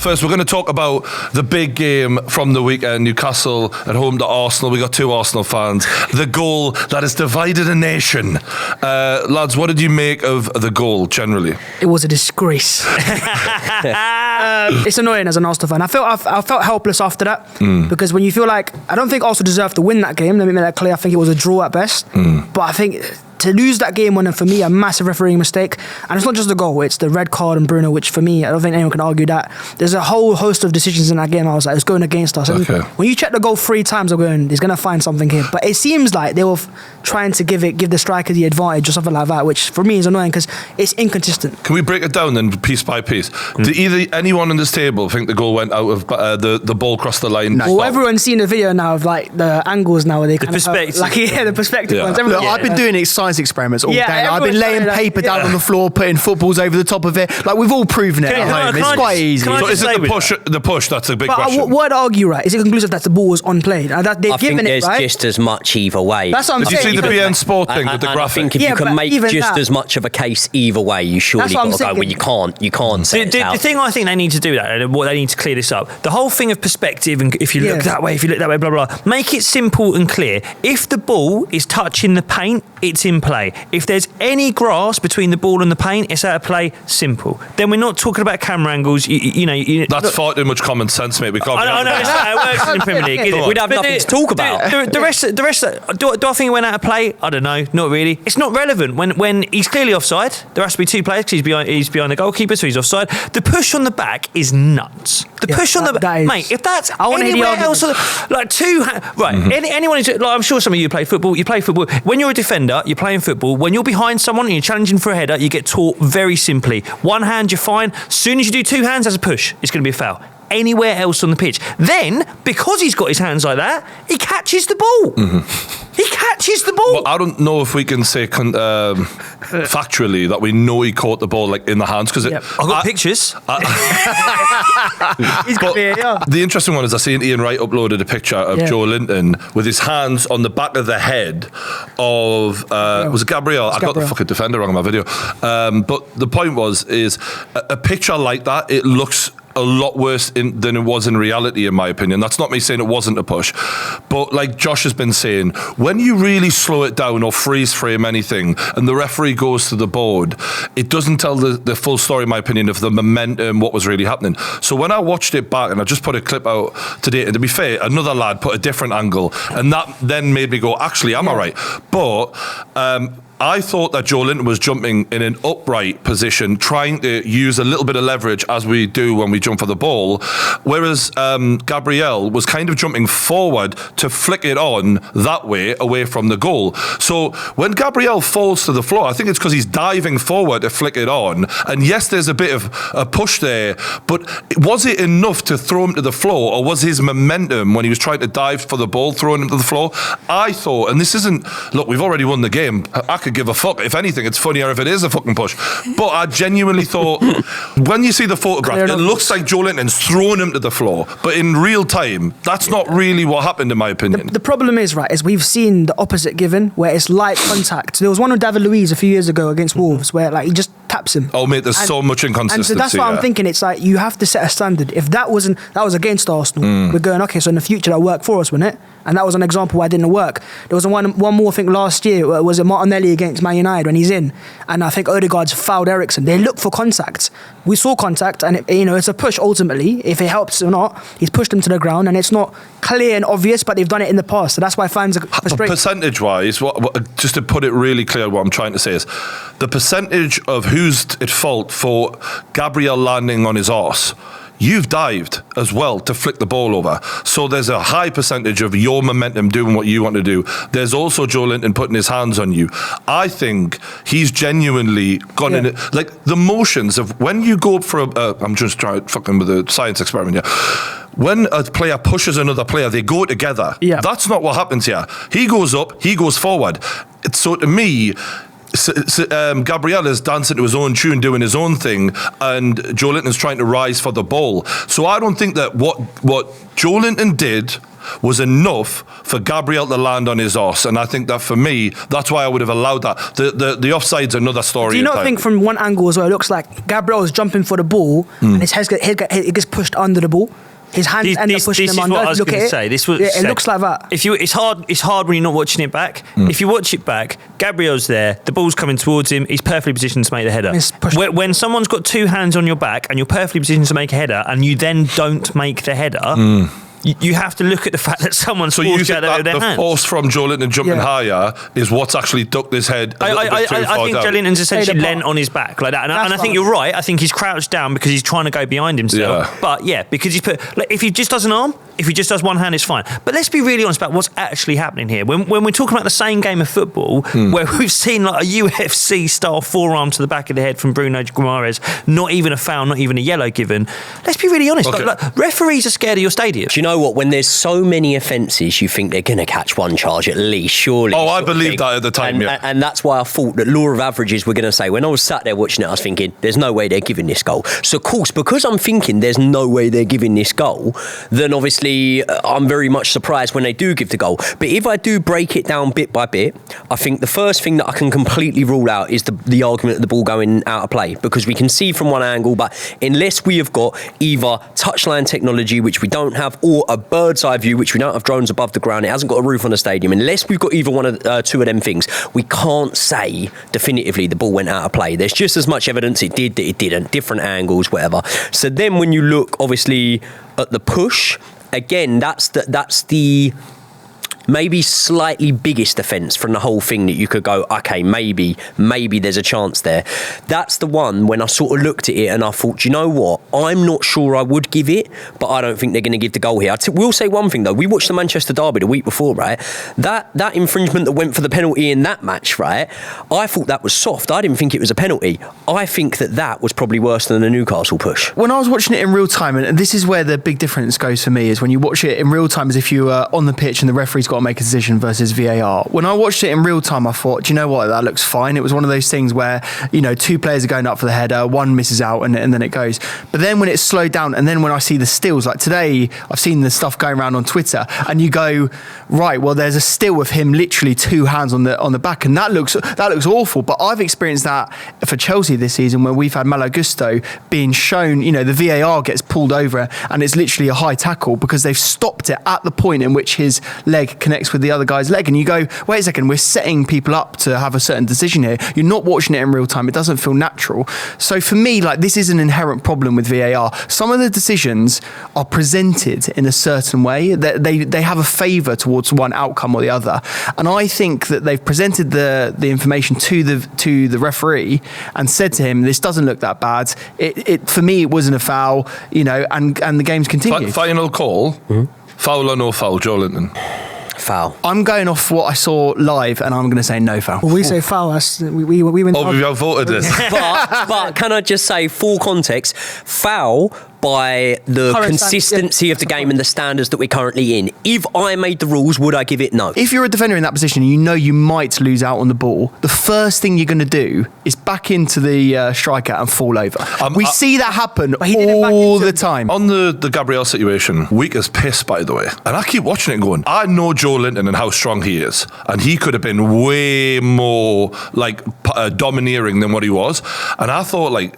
First, we're going to talk about the big game from the weekend, Newcastle at home to Arsenal. We got 2 Arsenal fans. The goal that has divided a nation. Lads, what did you make of the goal generally? It was a disgrace. It's annoying as an Arsenal fan. I felt helpless after that because when you feel like, I don't think Arsenal deserved to win that game. Let me make that clear. I think it was a draw at best. But I think to lose that game when, for me, a massive refereeing mistake. And it's not just the goal, it's the red card on Bruno, which for me, I don't think anyone can argue that. There's a whole host of decisions in that game. I was like, it's going against us. And when you check the goal 3 times, I'm going, he's going to find something here. But it seems like they were trying to give the striker the advantage or something like that, which for me is annoying because it's inconsistent. Can we break it down then, piece by piece? Did anyone on this table think the goal went out of the ball crossed the line? No. Well, everyone's seen the video now of like the angles now where they kind of the perspective ones. Look, I've been doing science experiments all day. I've been laying paper down on the floor, putting footballs over the top of it. Like, we've all proven it at home. It's quite easy. So is it the push? That's a big question. What I'd argue, right, is it conclusive that the ball was unplayed? I think there's just as much either way. That's what I'm saying. Did you see the BN Sport thing with the graphic? I think if you can make just as much of a case either way, you surely got to go. Well, you can't say the thing I think they need to do that, what they need to clear this up, the whole thing of perspective, and if you look that way, if you look that way, blah, blah, blah, make it simple and clear. If the ball is touching the paint, it's in play. If there's any grass between the ball and the paint, it's out of play. Simple. Then we're not talking about camera angles. That's far too much common sense, mate. We can't. I know it's how it works in the Premier League. We'd have nothing to talk about. The rest. Do I think it went out of play? I don't know. Not really. It's not relevant when he's clearly offside. There has to be 2 players because he's behind the goalkeeper, so he's offside. The push on the back is nuts. The push on the back, mate. If that's anywhere else, like 2 right. Anyone who's like, I'm sure some of you play football. You play football when you're a defender. You're playing football. When you're behind someone and you're challenging for a header, you get taught very simply. 1 hand, you're fine. As soon as you do 2 hands, that's a push. It's going to be a foul. Anywhere else on the pitch. Then, because he's got his hands like that, he catches the ball. He catches the ball. Well, I don't know if we can say factually that we know he caught the ball like in the hands because I've got pictures. The interesting one is I seen Ian Wright uploaded a picture of Joe Linton with his hands on the back of the head of was it Gabriel? I got the fucking defender wrong in my video. But the point is a picture like that, it looks a lot worse than it was in reality, in my opinion. That's not me saying it wasn't a push, but like Josh has been saying, when you really slow it down or freeze frame anything and the referee goes to the board, it doesn't tell the full story, in my opinion, of the momentum, what was really happening. So when I watched it back, and I just put a clip out today, and to be fair, another lad put a different angle, and that then made me go, actually, am I right? But I thought that Joe Linton was jumping in an upright position, trying to use a little bit of leverage as we do when we jump for the ball, whereas Gabriel was kind of jumping forward to flick it on that way, away from the goal. So when Gabriel falls to the floor, I think it's because he's diving forward to flick it on. And yes, there's a bit of a push there, but was it enough to throw him to the floor, or was his momentum when he was trying to dive for the ball throwing him to the floor? I thought, and this isn't, look, we've already won the game. I could give a fuck. If anything, it's funnier if it is a fucking push. But I genuinely thought, when you see the photograph, it looks like Joe Linton's thrown him to the floor. But in real time, that's not really what happened, in my opinion. The problem is, right, is we've seen the opposite given, where it's light contact. There was one with David Luiz a few years ago against Wolves, where like he just taps him. Oh, mate, there's so much inconsistency. And so that's what I'm thinking. It's like you have to set a standard. If that was against Arsenal, we're going, okay, so in the future that worked for us, wouldn't it? And that was an example why it didn't work. There was one more thing last year. Was it Martinelli against Man United when he's in? And I think Odegaard's fouled Eriksen. They look for contact. We saw contact, and it's a push ultimately. If it helps or not, he's pushed him to the ground, and it's not clear and obvious, but they've done it in the past. So that's why fans are frustrated. Percentage-wise, just to put it really clear, what I'm trying to say is the percentage of who's at fault for Gabriel landing on his arse. You've dived as well to flick the ball over. So there's a high percentage of your momentum doing what you want to do. There's also Joe Linton putting his hands on you. I think he's genuinely gone in it. Like the motions of when you go up for I'm just trying fucking with a science experiment here. When a player pushes another player, they go together. Yeah. That's not what happens here. He goes up, he goes forward. So to me, Gabriel is dancing to his own tune, doing his own thing, and Joe Linton's trying to rise for the ball. So I don't think that what Joe Linton did was enough for Gabriel to land on his arse. And I think that for me, that's why I would have allowed that. The offside's another story. Do you not think from one angle as well, it looks like Gabriel is jumping for the ball and his head gets pushed under the ball? His hands end up pushing him under. This is what I was going to say. It looks like that. It's hard when you're not watching it back. If you watch it back, Gabriel's there, the ball's coming towards him, he's perfectly positioned to make the header. When someone's got two hands on your back and you're perfectly positioned to make a header and you then don't make the header, you have to look at the fact that someone's forced out of their hands. The force from Joelinton jumping higher is what's actually ducked his head a little bit too far I think Joelinton's essentially leant on his back like that. And I think you're right. I think he's crouched down because he's trying to go behind himself. Yeah. But yeah, because he's put... Like, if he just does an arm, if he just does one hand, it's fine. But let's be really honest about what's actually happening here. When we're talking about the same game of football, where we've seen like a UFC-style forearm to the back of the head from Bruno Guimaraes, not even a foul, not even a yellow given, let's be really honest. Okay. Like, referees are scared of your stadium. Do you know what? When there's so many offences, you think they're going to catch one charge at least, surely. Oh, I believed that at the time, and that's why I thought that law of averages were going to say, when I was sat there watching it, I was thinking, there's no way they're giving this goal. So, of course, because I'm thinking there's no way they're giving this goal, then obviously I'm very much surprised when they do give the goal. But if I do break it down bit by bit, I think the first thing that I can completely rule out is the argument of the ball going out of play, because we can see from one angle, but unless we have got either touchline technology, which we don't have, or a bird's eye view, which we don't have drones above the ground, it hasn't got a roof on the stadium, unless we've got either one of two of them things, we can't say definitively the ball went out of play. There's just as much evidence it did that it didn't, different angles, whatever. So then when you look obviously at the push, again, that's the maybe slightly biggest offence from the whole thing that you could go, okay, maybe there's a chance there. That's the one when I sort of looked at it and I thought, you know what, I'm not sure I would give it, but I don't think they're going to give the goal here. We'll say one thing though, we watched the Manchester derby the week before, right? That infringement that went for the penalty in that match, right? I thought that was soft. I didn't think it was a penalty. I think that was probably worse than the Newcastle push. When I was watching it in real time, and this is where the big difference goes for me, is when you watch it in real time as if you were on the pitch and the referee's got to make a decision versus VAR. When I watched it in real time, I thought, do you know what, that looks fine. It was one of those things where, you know, two players are going up for the header, one misses out and then it goes. But then when it's slowed down and then when I see the stills, like today I've seen the stuff going around on Twitter and you go, right, well there's a still of him literally two hands on the back and that looks awful. But I've experienced that for Chelsea this season where we've had Malo Gusto being shown, you know, the VAR gets pulled over and it's literally a high tackle because they've stopped it at the point in which his leg connects with the other guy's leg, and you go, wait a second, we're setting people up to have a certain decision here. You're not watching it in real time. It doesn't feel natural. So for me, like, this is an inherent problem with VAR. Some of the decisions are presented in a certain way. They have a favour towards one outcome or the other, and I think that they've presented the information to the referee and said to him, this doesn't look that bad. It for me, it wasn't a foul, you know, and the game's continued. Final call. Foul or no foul, Joelinton? Foul. I'm going off what I saw live, and I'm going to say no foul. Well, we say foul. We went. Oh, we've outvoted this. but can I just say, full context, foul by the consistency of the game and the standards that we're currently in. If I made the rules, would I give it? No. If you're a defender in that position and you know you might lose out on the ball, the first thing you're going to do is back into the striker and fall over. We see that happen all the time. On the Gabriel situation, weak as piss, by the way. And I keep watching it and going, I know Joelinton and how strong he is. And he could have been way more like domineering than what he was. And I thought, like,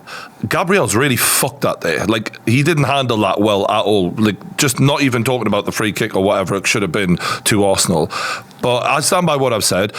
Gabriel's really fucked that day. Like, he didn't handle that well at all. Like, just not even talking about the free kick or whatever it should have been to Arsenal. But I stand by what I've said.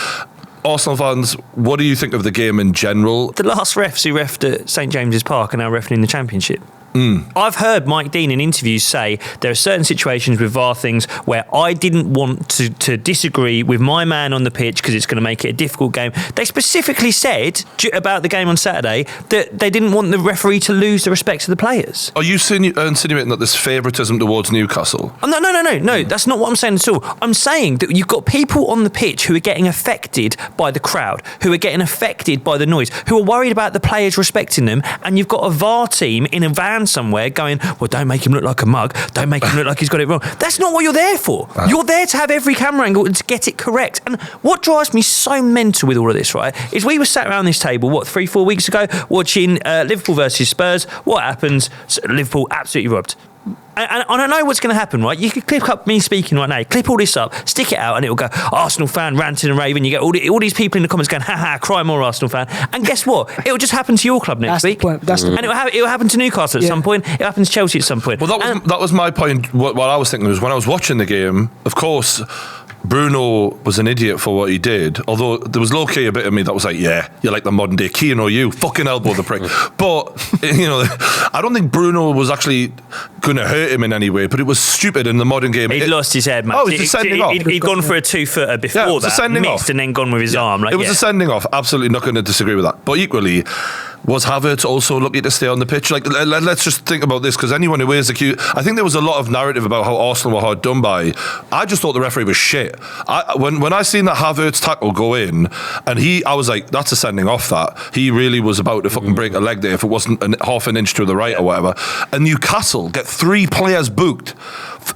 Arsenal fans, what do you think of the game in general? The last refs who refed at St James's Park are now refing in the Championship. I've heard Mike Dean in interviews say there are certain situations with VAR things where I didn't want to disagree with my man on the pitch because it's going to make it a difficult game. They specifically said about the game on Saturday that they didn't want the referee to lose the respect to the players. Are you insinuating that there's favouritism towards Newcastle? Oh, no, that's not what I'm saying at all. I'm saying that you've got people on the pitch who are getting affected by the crowd, who are getting affected by the noise, who are worried about the players respecting them, and you've got a VAR team in a van somewhere going, well, don't make him look like a mug, don't make him look like he's got it wrong. That's not what you're there for. You're there to have every camera angle and to get it correct. And what drives me so mental with all of this, right, is we were sat around this table, 3-4 weeks ago, watching Liverpool versus Spurs. What happens? Liverpool absolutely robbed. And I know what's going to happen, right? You could clip up me speaking right now, clip all this up, stick it out, and it'll go, Arsenal fan ranting and raving. You get all these people in the comments going, cry more Arsenal fan. And guess what? It'll just happen to your club next week. And it'll happen to Newcastle at some point. It'll happen to Chelsea at some point. Well, that was my point. What I was thinking was when I was watching the game, of course, Bruno was an idiot for what he did, although there was low-key a bit of me that was like, yeah, you're like the modern day Keane or you, fucking elbow the prick. But, I don't think Bruno was actually going to hurt him in any way, but it was stupid in the modern game. He'd lost his head, man. Oh, it was a sending off. He'd gone for a 2-footer before that, missed and then gone with his arm. It was a sending off, absolutely not going to disagree with that. But equally, was Havertz also lucky to stay on the pitch? Like, let's just think about this, because anyone who wears the cue, I think there was a lot of narrative about how Arsenal were hard done by. I just thought the referee was shit. When I seen that Havertz tackle go in, and I was like, that's a sending off. That he really was about to fucking break a leg there if it wasn't half an inch to the right or whatever. And Newcastle get 3 players booked,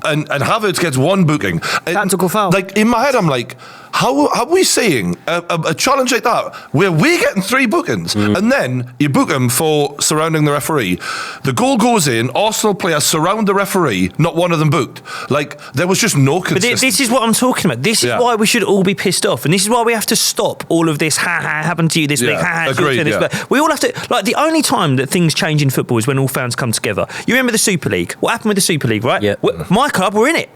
and Havertz gets 1 booking. Tactical foul. Like in my head, I'm like, how are we seeing a challenge like that where we're getting 3 bookings and then you book him for surrounding the referee? The goal goes in, Arsenal players surround the referee, not one of them booked. Like, there was just no consistency. But this is what I'm talking about. This is why we should all be pissed off, and this is why we have to stop all of this happened to you this week, agreed, this. We all have to, like, the only time that things change in football is when all fans come together. You remember the Super League? What happened with the Super League, right? Yeah. My club were in it.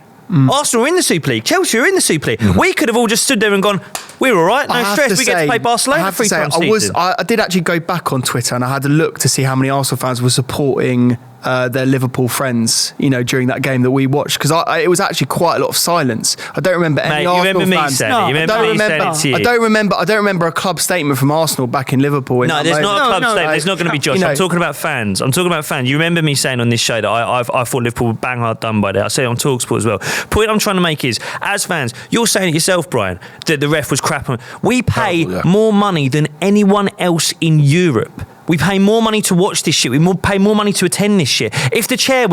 Arsenal are in the Super League. Chelsea are in the Super League. We could have all just stood there and gone, we're all right, no stress. We get to play Barcelona 3 times a season. I did actually go back on Twitter and I had a look to see how many Arsenal fans were supporting their Liverpool friends, during that game that we watched, because it was actually quite a lot of silence. I don't remember any Arsenal fans. I don't remember a club statement from Arsenal back in Liverpool. No, there's not a club statement. There's not going to be, Josh. I'm talking about fans. You remember me saying on this show that I thought Liverpool were bang hard done by that. I said it on TalkSport as well. Point I'm trying to make is, as fans, you're saying it yourself, Brian, that the ref was crap. We pay more money than anyone else in Europe. We pay more money to watch this shit. We pay more money to attend this shit. If the chair,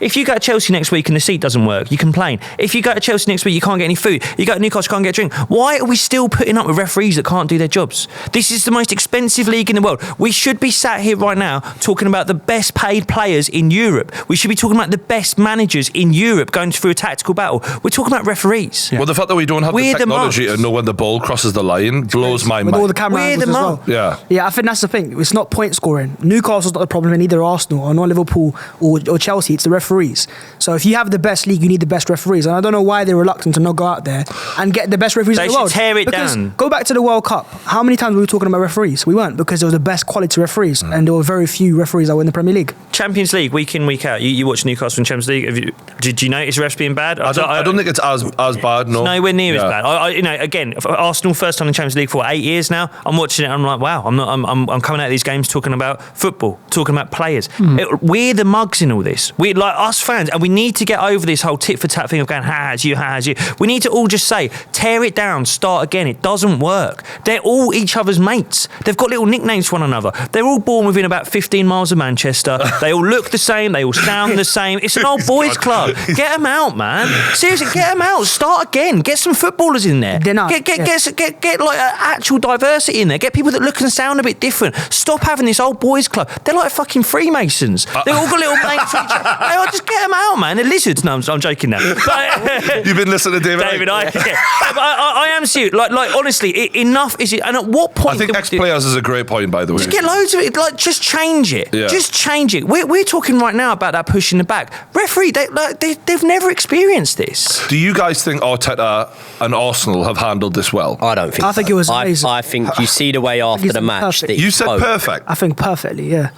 if you go to Chelsea next week and the seat doesn't work, you complain. If you go to Chelsea next week, you can't get any food. You go to Newcastle, can't get a drink. Why are we still putting up with referees that can't do their jobs? This is the most expensive league in the world. We should be sat here right now talking about the best paid players in Europe. We should be talking about the best managers in Europe going through a tactical battle. We're talking about referees. Yeah. Well, the fact that we don't have the technology to know when the ball crosses the line blows my mind. With all the camera angles as well. Yeah, I think that's the thing. It's not point scoring. Newcastle's not the problem in either Arsenal or not Liverpool or Chelsea. It's the referees. So if you have the best league, you need the best referees. And I don't know why they're reluctant to not go out there and get the best referees in the world. They should tear it down. Go back to the World Cup. How many times were we talking about referees? We weren't, because there was the best quality referees and there were very few referees that were in the Premier League. Champions League, week in, week out. You watch Newcastle in Champions League. Did you notice refs being bad? I don't think it's as bad, no. Nowhere near as bad. Again, Arsenal first time in Champions League for 8 years now. I'm watching it and I'm like, wow, I'm coming out of these games talking about football, talking about players. We're the mugs in all this. We're like us fans, and we need to get over this whole tit for tat thing of going, has you. We need to all just say, tear it down, start again. It doesn't work. They're all each other's mates. They've got little nicknames for one another. They're all born within about 15 miles of Manchester. They all look the same. They all sound the same. It's an old boys club. Get them out, man. Seriously, get them out. Start again. Get some footballers in there. Get like actual diversity in there. Get people that look and sound a bit different. Stop having this old boys club. They're like fucking Freemasons. They've all got little names for each other. Just get them out, man. They're lizards. No, I'm joking now. But, you've been listening to David Icke. I am serious. Like honestly, enough is it? And at what point? I think ex-players is a great point, by the way. Just get loads of it. Like, just change it. Yeah. Just change it. We're talking right now about that push in the back. Referee, they've never experienced this. Do you guys think Arteta and Arsenal have handled this well? I don't think. I think it was amazing. I think you see the way after the match that you said perfect. I think perfectly, yeah.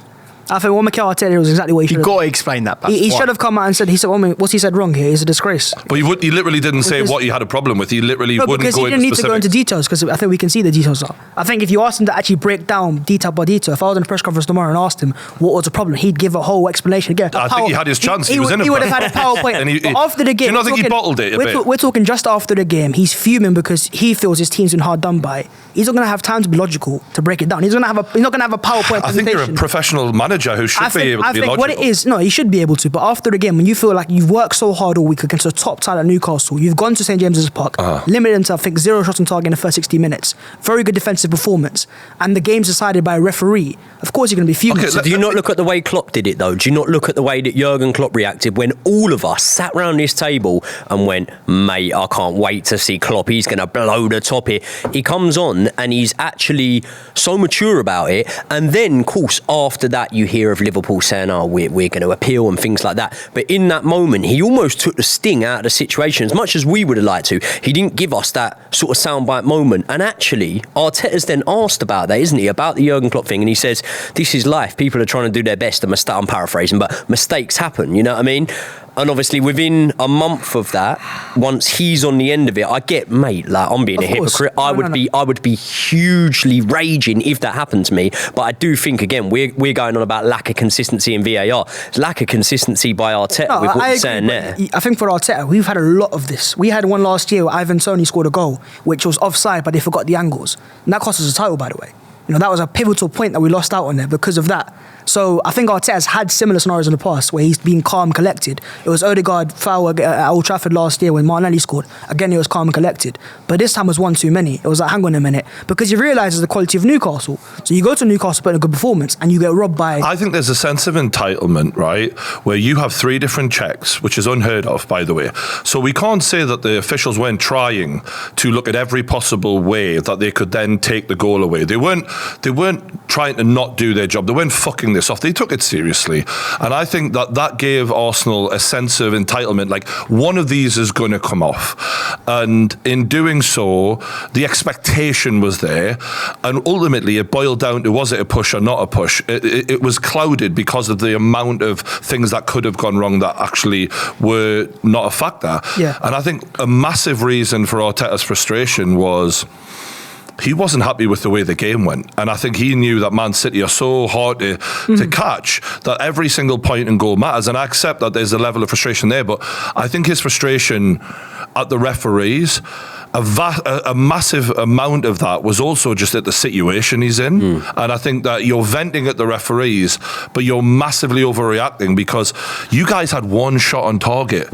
I think what Mikel Arteta did was exactly what he should have. You've got to explain that. He should have come out and said, what's he said wrong here is a disgrace. But he literally didn't say what he had a problem with. He literally wouldn't go into specifics. Because he didn't need to go into details, because I think we can see the details now. I think if you asked him to actually break down detail by detail, if I was in a press conference tomorrow and asked him what was the problem, he'd give a whole explanation. Again, I think he had his chance. He would have had a PowerPoint. After the game, do you not think he bottled it a bit? We're talking just after the game. He's fuming because he feels his team's been hard done by. He's not going to have time to be logical to break it down. He's not going to have a PowerPoint presentation. I think you're a professional manager. manager who should be able to be logical. What it is, no, he should be able to. But after the game, when you feel like you've worked so hard all week against a top talent Newcastle, you've gone to St James's Park, limited them to, I think, 0 shots on target in the first 60 minutes. Very good defensive performance. And the game's decided by a referee. Of course, you're going to be fuming. Okay, so do you not look at the way Klopp did it, though? Do you not look at the way that Jurgen Klopp reacted when all of us sat round this table and went, mate, I can't wait to see Klopp. He's going to blow the top here. He comes on and he's actually so mature about it. And then, of course, after that, you hear of Liverpool saying, oh, we're going to appeal and things like that. But in that moment, he almost took the sting out of the situation. As much as we would have liked to, he didn't give us that sort of soundbite moment. And actually, Arteta's then asked about that, isn't he? About the Jurgen Klopp thing. And he says, this is life. People are trying to do their best. I'm paraphrasing, but mistakes happen, you know what I mean? And obviously within a month of that, once he's on the end of it, I get, mate, like I'm being a hypocrite. I would be hugely raging if that happened to me. But I do think, again, we're going on about lack of consistency in VAR. Lack of consistency by Arteta with what you're saying there. I think for Arteta, we've had a lot of this. We had one last year where Ivan Toney scored a goal, which was offside, but they forgot the angles. And that cost us a title, by the way. You know, that was a pivotal point that we lost out on there because of that. So I think Arteta's had similar scenarios in the past where he's been calm, collected. It was Odegaard foul at Old Trafford last year when Martinelli scored. Again, it was calm and collected. But this time was one too many. It was like, hang on a minute. Because you realise the quality of Newcastle. So you go to Newcastle, put in a good performance, and you get robbed by... I think there's a sense of entitlement, right, where you have 3 different checks, which is unheard of, by the way. So we can't say that the officials weren't trying to look at every possible way that they could then take the goal away. They weren't trying to not do their job. They weren't fucking this off. They took it seriously. And I think that gave Arsenal a sense of entitlement, like one of these is going to come off. And in doing so, the expectation was there. And ultimately, it boiled down to, was it a push or not a push? It was clouded because of the amount of things that could have gone wrong that actually were not a factor. Yeah. And I think a massive reason for Arteta's frustration was he wasn't happy with the way the game went. And I think he knew that Man City are so hard to catch that every single point and goal matters. And I accept that there's a level of frustration there, but I think his frustration at the referees, a massive amount of that was also just at the situation he's in. And I think that you're venting at the referees, but you're massively overreacting because you guys had one shot on target.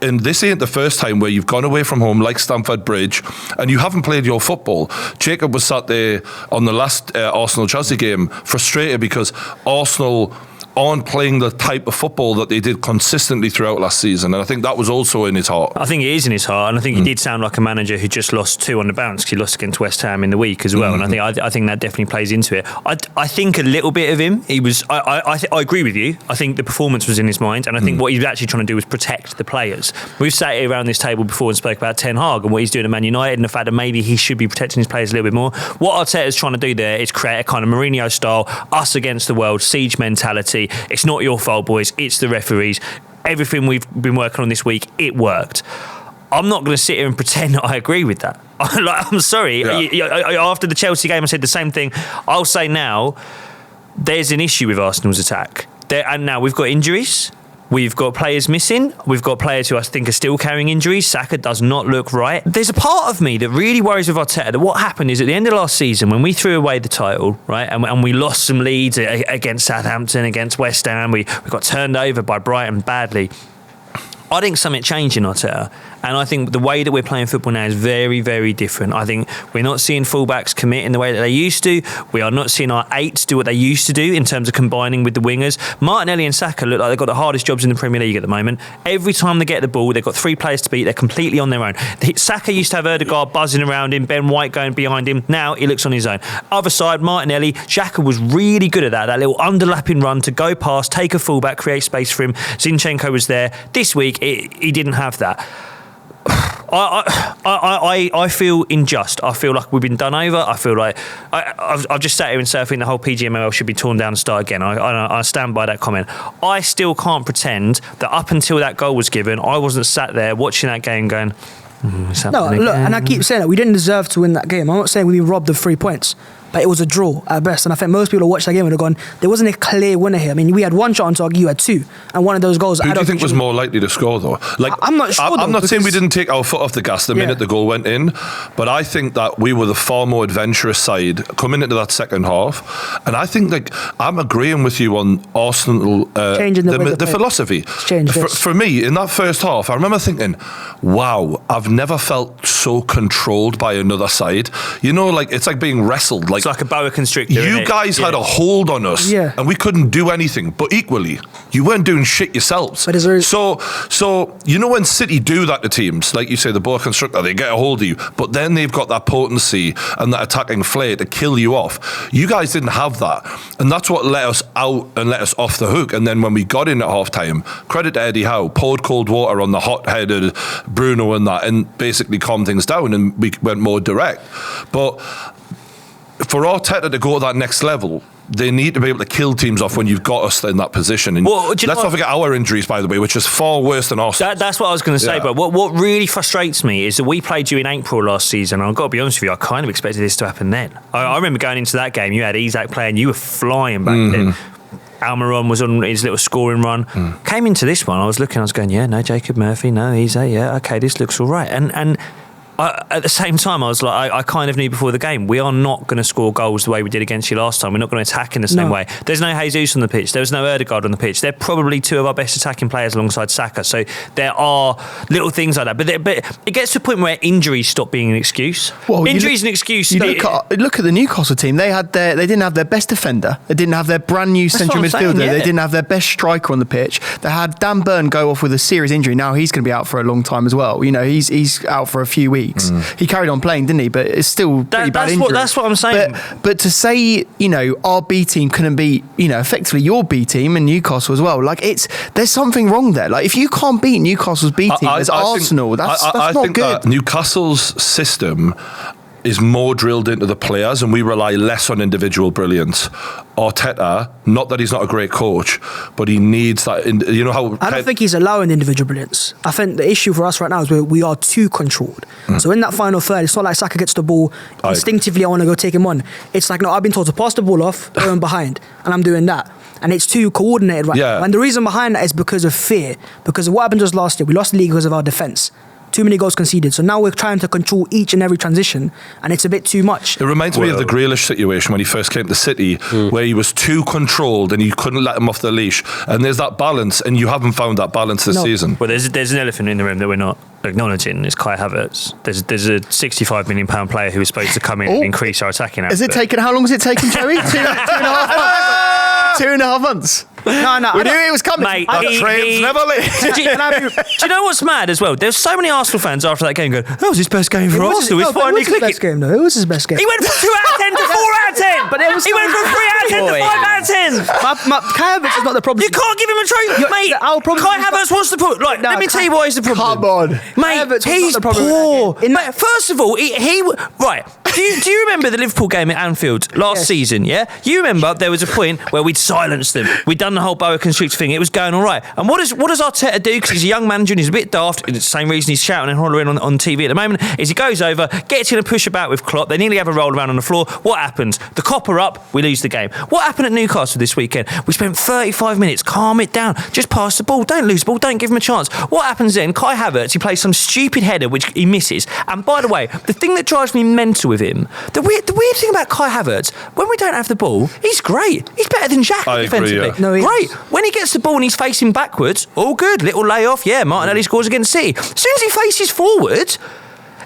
And this ain't the first time where you've gone away from home like Stamford Bridge and you haven't played your football. Jacob was sat there on the last Arsenal-Chelsea game frustrated because Arsenal aren't playing the type of football that they did consistently throughout last season. And I think that was also in his heart. I think it is in his heart. And I think he did sound like a manager who just lost 2 on the bounce because he lost against West Ham in the week as well. And I think that definitely plays into it. I think a little bit of him, he was, I agree with you. I think the performance was in his mind. And I think what he was actually trying to do was protect the players. We've sat here around this table before and spoke about Ten Hag and what he's doing at Man United and the fact that maybe he should be protecting his players a little bit more. What Arteta's trying to do there is create a kind of Mourinho style, us against the world, siege mentality. It's not your fault, boys. It's the referees. Everything we've been working on this week, it worked. I'm not going to sit here and pretend that I agree with that. I'm sorry. Yeah. After the Chelsea game, I said the same thing. I'll say now, there's an issue with Arsenal's attack. And now we've got injuries. We've got players missing. We've got players who I think are still carrying injuries. Saka does not look right. There's a part of me that really worries with Arteta that what happened is at the end of last season when we threw away the title, right, and we lost some leads against Southampton, against West Ham, we got turned over by Brighton badly. I think something changed in Arteta. And I think the way that we're playing football now is very, very different. I think we're not seeing fullbacks commit in the way that they used to. We are not seeing our eights do what they used to do in terms of combining with the wingers. Martinelli and Saka look like they've got the hardest jobs in the Premier League at the moment. Every time they get the ball, they've got 3 players to beat. They're completely on their own. Saka used to have Odegaard buzzing around him, Ben White going behind him. Now he looks on his own. Other side, Martinelli, Xhaka was really good at that little underlapping run to go past, take a fullback, create space for him. Zinchenko was there. This week, he didn't have that. I feel unjust. I feel like we've been done over. I feel like I've just sat here and said I think the whole PGMOL should be torn down and start again. I stand by that comment. I still can't pretend that up until that goal was given, I wasn't sat there watching that game going, no, look, and I keep saying that we didn't deserve to win that game. I'm not saying we've been robbed of 3 points. but it was a draw at best. And I think most people who watched that game would have gone, there wasn't a clear winner here. I mean, we had one shot on target, you had two, and one of those goals. Who do you think was more likely to score though? Like, I'm not sure. I'm not saying we didn't take our foot off the gas the minute the goal went in, but I think that we were the far more adventurous side coming into that second half. And I think, like, I'm agreeing with you on Arsenal changing the philosophy. For me, in that first half, I remember thinking, wow, I've never felt so controlled by another side. You know, like, it's like being wrestled. Like, it's like a boa constrictor. You guys had a hold on us, and we couldn't do anything. But equally, you weren't doing shit yourselves. So you know when City do that to teams, like you say, the boa constrictor, they get a hold of you, but then they've got that potency and that attacking flair to kill you off. You guys didn't have that, and that's what let us out and let us off the hook. And then when we got in at half time, credit to Eddie Howe, poured cold water on the hot-headed Bruno and that, and basically calmed things down, and we went more direct. But for Arteta to go to that next level, they need to be able to kill teams off when you've got us in that position. And let's not forget our injuries, by the way, which is far worse than Arsenal. That's what I was going to say. But what really frustrates me is that we played you in April last season. And I've got to be honest with you, I kind of expected this to happen then. I remember going into that game, you had Isak playing, you were flying back then. Almiron was on his little scoring run. Came into this one, I was going, no, Jacob Murphy, no, Isak, okay, this looks all right. And at the same time, I was like, I kind of knew before the game, we are not going to score goals the way we did against you last time. We're not going to attack in the same way. There's no Jesus on the pitch. There was no Ødegaard on the pitch. They're probably two of our best attacking players alongside Saka. So there are little things like that. But it gets to a point where injuries stop being an excuse. Well, injuries an excuse. Look at the Newcastle team. They didn't have their best defender. They didn't have their brand new central midfielder. They didn't have their best striker on the pitch. They had Dan Burn go off with a serious injury. Now he's going to be out for a long time as well. You know, he's out for a few weeks. He carried on playing, didn't he? But it's still pretty bad injury. That's what I'm saying. But to say, you know, our B team couldn't beat, you know, effectively your B team and Newcastle as well. Like, there's something wrong there. Like, if you can't beat Newcastle's B team as Arsenal, that's not good. That Newcastle's system is more drilled into the players, and we rely less on individual brilliance. Arteta, not that he's not a great coach, but he needs that. You know how I don't think he's allowing individual brilliance. I think the issue for us right now is we are too controlled. So in that final third, it's not like Saka gets the ball instinctively. I want to go take him on. It's like, no, I've been told to pass the ball off, going behind, and I'm doing that. And it's too coordinated right now. And the reason behind that is because of fear. Because of what happened just last year. We lost the league because of our defence. Too many goals conceded. So now we're trying to control each and every transition, and it's a bit too much. It reminds me of the Grealish situation when he first came to City, where he was too controlled and you couldn't let him off the leash. And there's that balance, and you haven't found that balance this season. Well, there's an elephant in the room that we're not acknowledging. It's Kai Havertz. There's a £65 million player who was supposed to come in and increase our attacking output. How long has it taken, Joey? 2.5 months. No, we knew it was coming. Mate, trains never leave. Do you know what's mad as well? There's so many Arsenal fans after that game going, that was his best game for Arsenal. He's finally clicking. It was his best game, though. It was his best game. He went from 2 out of 10 to 4 out of 10. But he went from 3 out of 10 to 5 out of 10. Kai Havertz is not the problem. You can't give him a trophy, mate. Kai Havertz wants to put. Like, let me tell you why he's the problem. Come on, mate. He's poor. Mate, first of all, he right. Do you remember the Liverpool game at Anfield last season? Yeah, you remember there was a point where we'd silenced them. We'd done the whole boa constrictor thing. It was going all right. And what does Arteta do? Because he's a young manager and he's a bit daft. It's the same reason he's shouting and hollering on TV at the moment. Is he goes over, gets in a push about with Klopp. They nearly have a roll around on the floor. What happens? The copper up. We lose the game. What happened at Newcastle this weekend? We spent 35 minutes. Calm it down. Just pass the ball. Don't lose the ball. Don't give him a chance. What happens then? Kai Havertz, he plays some stupid header which he misses. And by the way, the thing that drives me mental with him, the weird thing about Kai Havertz, when we don't have the ball, he's great. He's better than Jack defensively. Agree, No, great. When he gets the ball and he's facing backwards, all good. Little layoff. Yeah, Martinelli scores against City. As soon as he faces forward,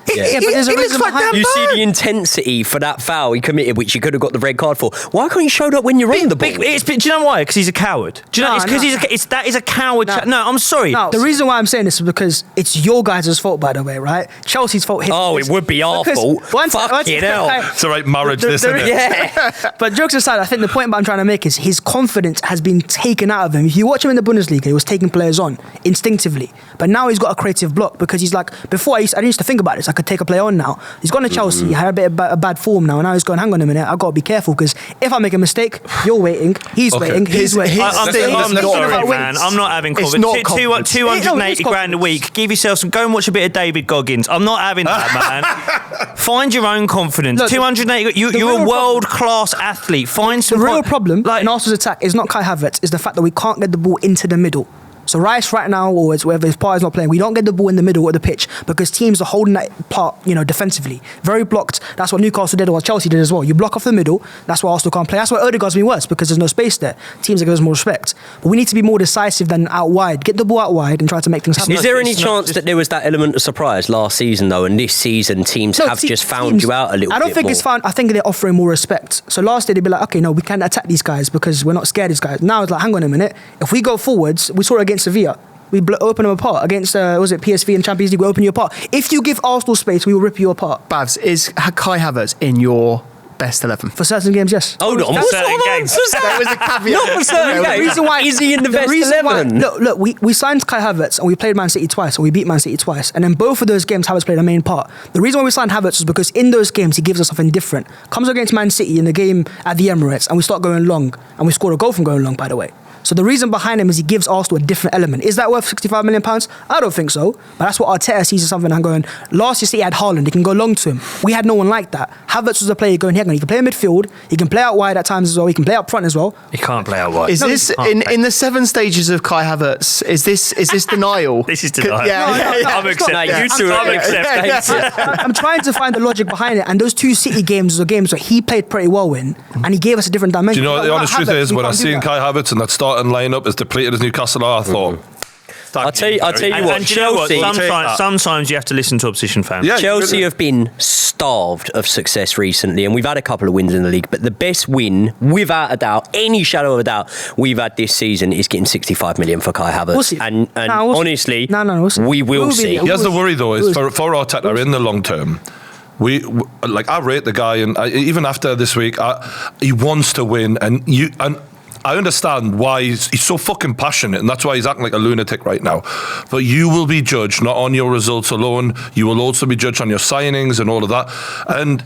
but there's a reason behind you see the intensity for that foul he committed, which he could have got the red card for. Why can't you show up when you're on the ball? Do you know why? Because he's a coward. Do you know? It's because that is a coward. No, I'm sorry. No, the reason why I'm saying this is because it's your guys' fault, by the way, right? Chelsea's fault. It would be our fault. Fucking hell. It's a right marriage, isn't it? Yeah. But jokes aside, I think the point I'm trying to make is his confidence has been taken out of him. If you watch him in the Bundesliga, he was taking players on instinctively. But now he's got a creative block because he's like, before I used to think about this, like, could take a player on now. He's gone to Chelsea, he had a bad form now, and now he's going, hang on a minute, I've got to be careful, because if I make a mistake, you're waiting, he's waiting, he's waiting. I'm sorry, man. I'm not having confidence. 280 grand a week. Give yourself some. Go and watch a bit of David Goggins. I'm not having that, man. Find your own confidence. Look, 280. You're a world class athlete. Find some. The real problem in Arsenal's attack is not Kai Havertz. Is the fact that we can't get the ball into the middle. So Rice right now, or whether his part is not playing, we don't get the ball in the middle of the pitch because teams are holding that part, defensively. Very blocked. That's what Newcastle did, or what Chelsea did as well. You block off the middle, that's why Arsenal can't play. That's why Odegaard's been worse, because there's no space there. Teams that give us more respect. But we need to be more decisive than out wide. Get the ball out wide and try to make things happen. Is there any chance that there was that element of surprise last season, though, and this season teams have just found you out a little bit? I don't think more? it's found. I think they're offering more respect. So last year they'd be like, okay, no, we can't attack these guys because we're not scared of these guys. Now it's like, hang on a minute. If we go forwards, we saw it against Sevilla. We open them apart against, PSV in Champions League, we open you apart. If you give Arsenal space, we will rip you apart. Babs, is Kai Havertz in your best 11? For certain games, yes. Hold on. For certain games. That was a caveat. Not for certain games. The reason why, is he in the best 11? Look, we signed Kai Havertz and we played Man City twice and we beat Man City twice. And then both of those games, Havertz played a main part. The reason why we signed Havertz was because in those games, he gives us something different. Comes against Man City in the game at the Emirates and we start going long. And we scored a goal from going long, by the way. So the reason behind him is he gives Arsenal a different element. Is that worth £65 million? I don't think so. But that's what Arteta sees as something. I'm going, last year City had Haaland, he can go long to him. We had no one like that. Havertz was a player going here, he can play in midfield, he can play out wide at times as well, he can play up front as well. He can't play out wide. Is this in the 7 stages of Kai Havertz? Is this denial? This is denial. I'm accepting. You two are accepting. I'm trying to find the logic behind it. And those 2 City games were games where he played pretty well in, and he gave us a different dimension. Do you know what the honest truth is? When I seen Kai Havertz in that starting lineup as depleted as Newcastle are, I thought. I'll tell you what, And do you know what? Chelsea, Sometimes you have to listen to opposition fans. Yeah, Chelsea have been starved of success recently, and we've had a couple of wins in the league, but the best win, without a doubt, any shadow of a doubt, we've had this season is getting 65 million for Kai Havertz. We'll see. And honestly, we'll see. we will see. Here's the worry though, is for Arteta in the long term. I rate the guy, and even after this week, he wants to win, and I understand why he's so fucking passionate, and that's why he's acting like a lunatic right now. But you will be judged not on your results alone. You will also be judged on your signings and all of that. And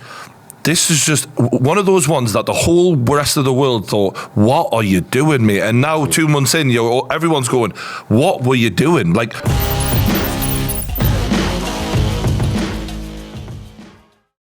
this is just one of those ones that the whole rest of the world thought, what are you doing, mate? And now 2 months in, everyone's going, what were you doing? Like...